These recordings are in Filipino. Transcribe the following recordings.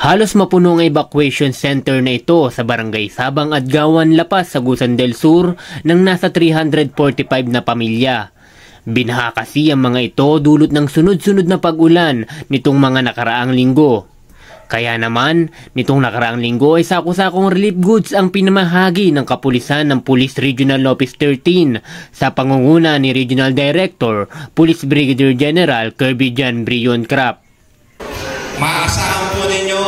Halos mapuno ang evacuation center na ito sa Barangay Sabang at Gawan, Lapas, Agusan del Sur ng nasa 345 na pamilya. Binaha kasi ang mga ito dulot ng sunod-sunod na pag-ulan nitong mga nakaraang linggo. Kaya naman, nitong nakaraang linggo ay sako-sakong relief goods ang pinamahagi ng kapulisan ng Police Regional Office 13 sa pangunguna ni Regional Director, Police Brigadier General Kirby Jan Brion Crap. Maasahan po ninyo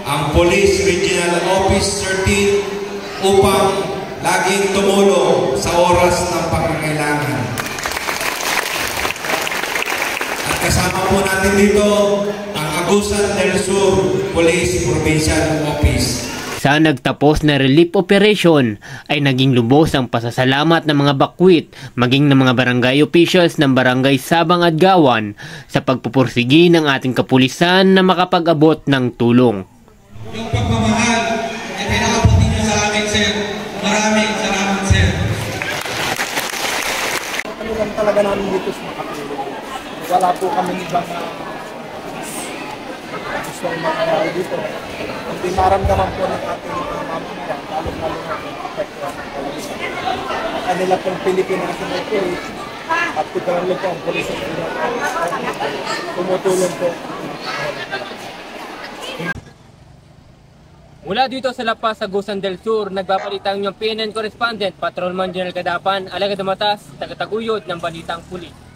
ang Police Regional Office 13 upang laging tumulong sa oras ng pangangailangan. At kasama po natin dito ang Agusan del Sur Police Provincial Office. Sa nagtapos na relief operation ay naging lubos ang pasasalamat ng mga bakwit maging ng mga barangay officials ng Barangay Sabang at Gawan sa pagpupursigi ng ating kapulisan na makapag-abot ng tulong. Yung pagmamahal ay pinakabot niyo sa amin, sir. Maraming salamat, sir. Kami lang talaga namin dito sa makatulong. Wala po kami ibang gusto mangyayari dito. Hindi maramdaman po ng ating mamamayan, lalo-lalo na ang apektuhan ng police. Ang kanila pong Philippine National Police at particularly po ang Police of the tumutulong po. Mula dito sa Lapas, Agusan del Sur, nagbabalitang yung PNN correspondent, Patrolman General Kadapan, Alagad Matas, tagataguyod ng Balitang Pulis.